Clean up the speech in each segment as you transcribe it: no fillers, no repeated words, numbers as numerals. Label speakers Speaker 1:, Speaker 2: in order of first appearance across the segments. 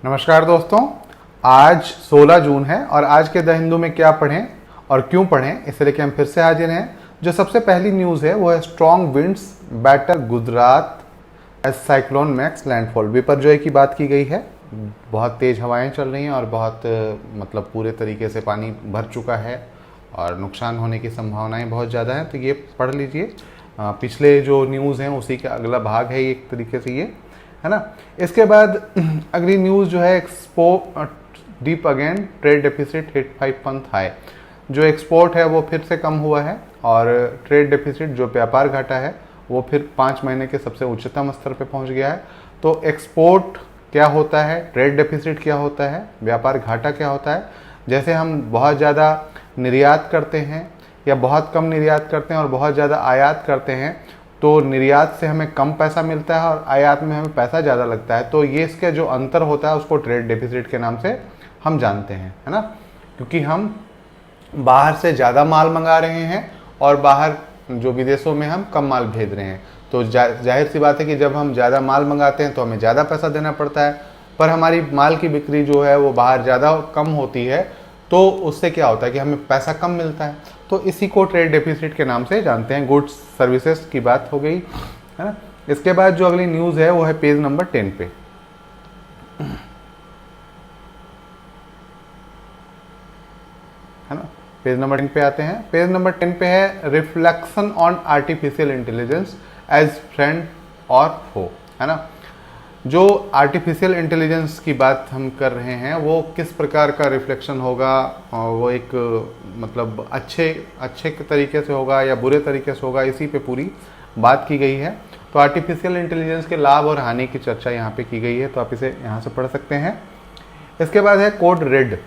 Speaker 1: नमस्कार दोस्तों, आज 16 जून है और आज के द हिंदू में क्या पढ़ें और क्यों पढ़ें इसे लेकर हम फिर से हाजिर हैं। जो सबसे पहली न्यूज़ है वो है strong winds batter Gujarat as cyclone makes landfall. Biparjoy की बात की गई है। बहुत तेज़ हवाएं चल रही हैं और बहुत पूरे तरीके से पानी भर चुका है और नुकसान होने की संभावनाएं बहुत ज़्यादा हैं। तो ये पढ़ लीजिए। पिछले जो न्यूज़ हैं उसी का अगला भाग है एक तरीके से, ये है ना। इसके बाद अगली न्यूज़ जो है export deep again trade deficit hit 5 month high. जो एक्सपोर्ट है वो फिर से कम हुआ है और ट्रेड डेफिसिट जो व्यापार घाटा है वो फिर 5 महीने के सबसे उच्चतम स्तर पे पहुंच गया है। तो एक्सपोर्ट क्या होता है, ट्रेड डेफिसिट क्या होता है, व्यापार घाटा क्या होता है। जैसे हम बहुत ज़्यादा निर्यात करते हैं या बहुत कम निर्यात करते हैं और बहुत ज़्यादा आयात करते हैं तो निर्यात से हमें कम पैसा मिलता है और आयात में हमें पैसा ज़्यादा लगता है। तो ये इसके जो अंतर होता है उसको ट्रेड डेफिसिट के नाम से हम जानते हैं, है ना। क्योंकि हम बाहर से ज़्यादा माल मंगा रहे हैं और बाहर जो विदेशों में हम कम माल भेज रहे हैं। तो जाहिर सी बात है कि जब हम ज़्यादा माल मंगाते हैं तो हमें ज़्यादा पैसा देना पड़ता है, पर हमारी माल की बिक्री जो है वो बाहर ज़्यादा कम होती है तो उससे क्या होता है कि हमें पैसा कम मिलता है। तो इसी को ट्रेड डेफिसिट के नाम से जानते हैं। गुड्स सर्विसेज की बात हो गई, है ना। इसके बाद जो अगली न्यूज़ है वो है पेज नंबर 10 पे, है ना। पेज नंबर 10 पे आते हैं। पेज नंबर 10 पे है reflection on artificial intelligence as friend और फो, है ना। जो आर्टिफिशियल इंटेलिजेंस की बात हम कर रहे हैं वो किस प्रकार का रिफ्लेक्शन होगा, वो एक अच्छे तरीके से होगा या बुरे तरीके से होगा, इसी पे पूरी बात की गई है। तो आर्टिफिशियल इंटेलिजेंस के लाभ और हानि की चर्चा यहाँ पे की गई है, तो आप इसे यहाँ से पढ़ सकते हैं। इसके बाद है code red,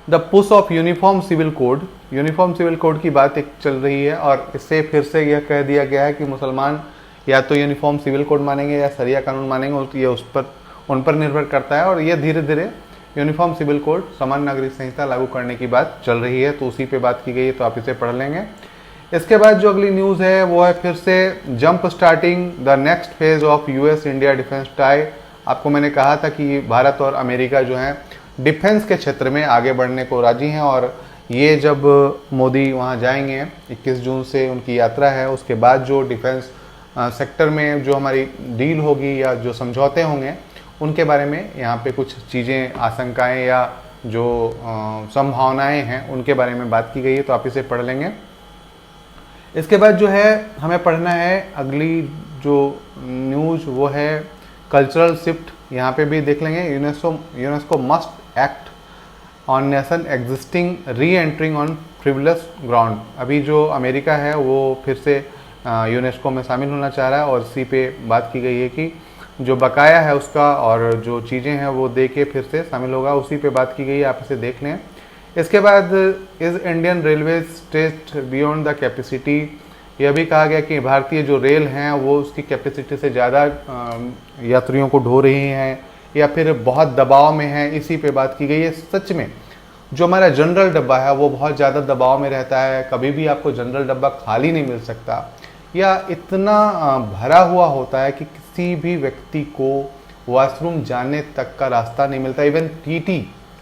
Speaker 1: the push of uniform civil code. Uniform civil code की बात एक चल रही है और इससे फिर से यह कह दिया गया है कि मुसलमान या तो यूनिफॉर्म सिविल कोड मानेंगे या शरिया कानून मानेंगे, ये उन पर निर्भर करता है। और ये धीरे धीरे यूनिफॉर्म सिविल कोड समान नागरिक संहिता लागू करने की बात चल रही है, तो उसी पे बात की गई है, तो आप इसे पढ़ लेंगे। इसके बाद जो अगली न्यूज़ है वो है फिर से jump starting the next phase of US India defence tie. आपको मैंने कहा था कि भारत और अमेरिका जो है डिफेंस के क्षेत्र में आगे बढ़ने को राजी हैं और ये जब मोदी वहाँ जाएंगे 21 जून से उनकी यात्रा है, उसके बाद जो डिफेंस सेक्टर में जो हमारी डील होगी या जो समझौते होंगे उनके बारे में यहाँ पे कुछ चीज़ें, आशंकाएं या जो संभावनाएं हैं उनके बारे में बात की गई है, तो आप इसे पढ़ लेंगे। इसके बाद जो है हमें पढ़ना है अगली जो न्यूज़ वो है कल्चरल शिफ्ट। यहाँ पे भी देख लेंगे UNESCO must act on nation existing री एंट्रिंग ऑन फ्रिवलस ग्राउंड। अभी जो अमेरिका है वो फिर से यूनेस्को में शामिल होना चाह रहा है और इसी पे बात की गई है कि जो बकाया है उसका और जो चीज़ें हैं वो दे के फिर से शामिल होगा, उसी पे बात की गई है, आप इसे देख लें। इसके बाद is Indian railway stretched beyond the capacity. यह भी कहा गया कि भारतीय जो रेल हैं वो उसकी कैपेसिटी से ज़्यादा यात्रियों को ढो रही हैं या फिर बहुत दबाव में है, इसी पे बात की गई है। सच में जो हमारा जनरल डब्बा है वो बहुत ज़्यादा दबाव में रहता है, कभी भी आपको जनरल डब्बा खाली नहीं मिल सकता या इतना भरा हुआ होता है कि किसी भी व्यक्ति को वॉशरूम जाने तक का रास्ता नहीं मिलता। इवन टीटी,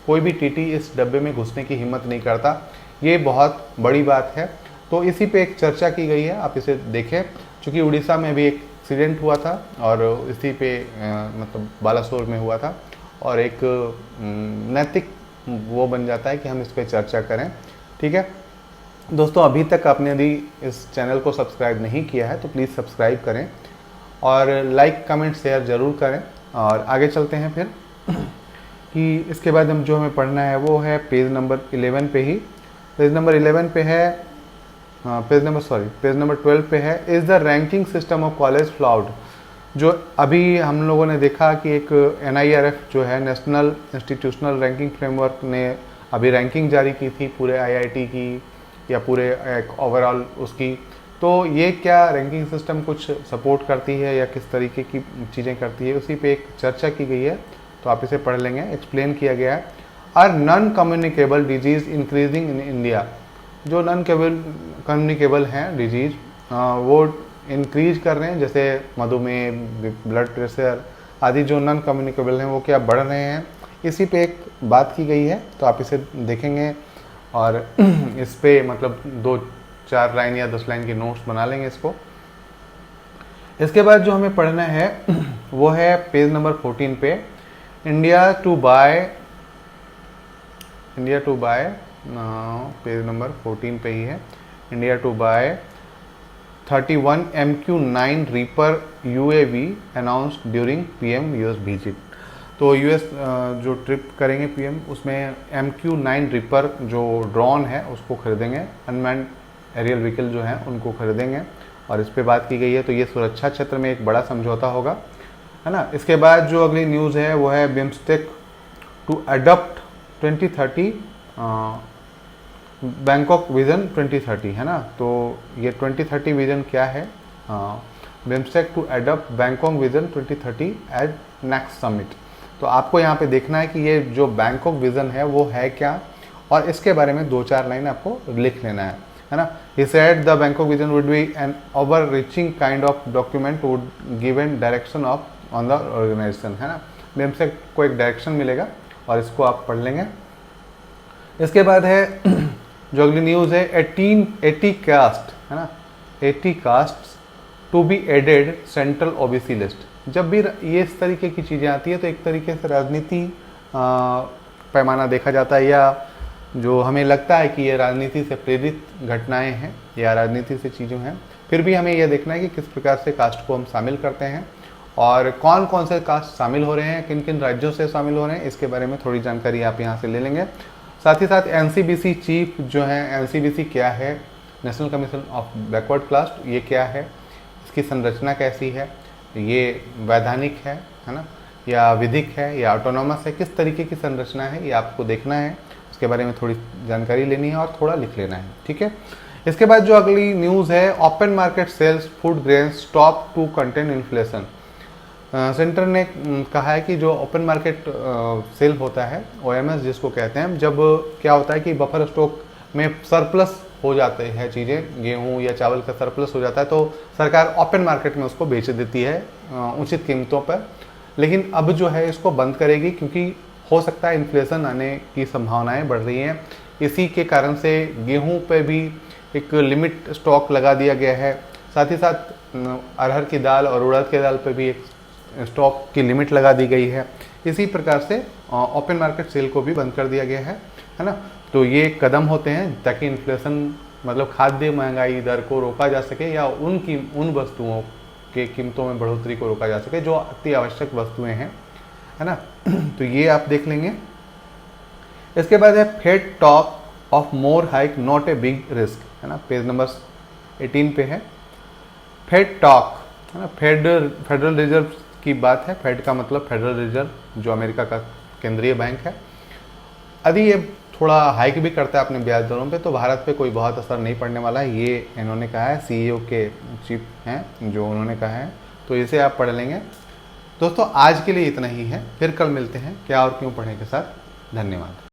Speaker 1: कोई भी टीटी इस डब्बे में घुसने की हिम्मत नहीं करता। ये बहुत बड़ी बात है, तो इसी पे एक चर्चा की गई है, आप इसे देखें। क्योंकि उड़ीसा में भी एक एक्सीडेंट हुआ था और इसी पे बालासोर में हुआ था और एक नैतिक वो बन जाता है कि हम इस पे चर्चा करें। ठीक है दोस्तों, अभी तक आपने यदि इस चैनल को सब्सक्राइब नहीं किया है तो प्लीज़ सब्सक्राइब करें और लाइक कमेंट शेयर ज़रूर करें। और आगे चलते हैं फिर कि इसके बाद हम जो हमें पढ़ना है वो है पेज नंबर 11 पे ही। पेज नंबर 11 पे है पेज नंबर 12 पे है is the ranking system of college flawed. जो अभी हम लोगों ने देखा कि एक NIRF जो है नेशनल इंस्टीट्यूशनल रैंकिंग फ्रेमवर्क ने अभी रैंकिंग जारी की थी पूरे IIT की या पूरे एक ओवरऑल उसकी। तो ये क्या रैंकिंग सिस्टम कुछ सपोर्ट करती है या किस तरीके की चीज़ें करती है, उसी पे एक चर्चा की गई है, तो आप इसे पढ़ लेंगे। एक्सप्लेन किया गया है are non communicable diseases increasing in India. जो नॉन कम्युनिकेबल हैं डिजीज़ वो इंक्रीज कर रहे हैं, जैसे मधुमेह, ब्लड प्रेशर, आदि जो नॉन कम्युनिकेबल हैं वो क्या बढ़ रहे हैं, इसी पे एक बात की गई है। तो आप इसे देखेंगे और इस पे मतलब 2-4 लाइन या 10 लाइन के नोट्स बना लेंगे इसको। इसके बाद जो हमें पढ़ना है वो है पेज नंबर 14 पे, India to buy page number 14 पे ही है, India to buy 31 MQ-9 Reaper UAV announced during PM US विजिट। तो US जो ट्रिप करेंगे PM, उसमें MQ-9 रीपर जो ड्रोन है उसको खरीदेंगे, अनमैन्ड एरियल व्हीकल जो हैं उनको खरीदेंगे, और इस पे बात की गई है। तो ये सुरक्षा क्षेत्र में एक बड़ा समझौता होगा, है ना। इसके बाद जो अगली न्यूज़ है वो है BIMSTEC to adopt 2030 Bangkok vision 2030, है ना। तो ये 2030 विजन क्या है, BIMSTEC to adopt Bangkok vision 2030 at next summit. तो आपको यहाँ पे देखना है कि ये जो बैंकॉक विजन है वो है क्या, और इसके बारे में 2-4 लाइन आपको लिख लेना है ना। He said the Bangkok vision would be an overreaching kind of document would given direction of on the organization, है ना। बिम्स्टेक को एक डायरेक्शन मिलेगा और इसको आप पढ़ लेंगे। इसके बाद है जो अगली न्यूज़ है 80 कास्ट, है ना, 80 caste to be added central OBC list. जब भी ये इस तरीके की चीज़ें आती है तो एक तरीके से राजनीति पैमाना देखा जाता है, या जो हमें लगता है कि ये राजनीति से प्रेरित घटनाएं हैं या राजनीति से चीज़ें हैं। फिर भी हमें यह देखना है कि किस प्रकार से कास्ट को हम शामिल करते हैं और कौन कौन से कास्ट शामिल हो रहे हैं, किन किन राज्यों से शामिल हो रहे हैं, इसके बारे में थोड़ी जानकारी आप यहाँ से ले लेंगे। साथ ही साथ NCBC चीफ जो है, NCBC क्या है, national commission of backward class, ये क्या है, इसकी संरचना कैसी है, ये वैधानिक है ना, या विधिक है या ऑटोनॉमस है, किस तरीके की संरचना है ये आपको देखना है, इसके बारे में थोड़ी जानकारी लेनी है और थोड़ा लिख लेना है, ठीक है। इसके बाद जो अगली न्यूज़ है, open market sales food grains stop to contain inflation. Centre ने कहा है कि जो ओपन मार्केट सेल होता है, OMS जिसको कहते हैं, जब क्या होता है कि बफर स्टॉक में सरप्लस हो जाते हैं चीज़ें, गेहूं या चावल का सरप्लस हो जाता है, तो सरकार ओपन मार्केट में उसको बेच देती है उचित कीमतों पर। लेकिन अब जो है इसको बंद करेगी, क्योंकि हो सकता है इन्फ्लेशन आने की संभावनाएं बढ़ रही हैं। इसी के कारण से गेहूं पे भी एक लिमिट स्टॉक लगा दिया गया है। साथ ही साथ अरहर की दाल और उड़द की दाल पे भी एक स्टॉक की लिमिट लगा दी गई है। इसी प्रकार से ओपन मार्केट सेल को भी बंद कर दिया गया है ना। तो ये कदम होते हैं ताकि इन्फ्लेशन मतलब खाद्य महंगाई दर को रोका जा सके, या उन वस्तुओं के कीमतों में बढ़ोतरी को रोका जा सके जो अति आवश्यक वस्तुएं हैं, है ना। तो ये आप देख लेंगे। इसके बाद है Fed talk of more hike not a big risk, है ना, पेज नंबर 18 पे है। फेड टॉक, है ना, फेडरल रिजर्व की बात है। फेड का मतलब फेडरल रिजर्व जो अमेरिका का केंद्रीय बैंक है। यदि ये थोड़ा हाइक भी करता है अपने ब्याज दरों पे तो भारत पे कोई बहुत असर नहीं पड़ने वाला है, ये इन्होंने कहा है, CEO के चीफ हैं जो उन्होंने कहा है। तो इसे आप पढ़ लेंगे। दोस्तों आज के लिए इतना ही है, फिर कल मिलते हैं क्या और क्यों पढ़ने के साथ। धन्यवाद।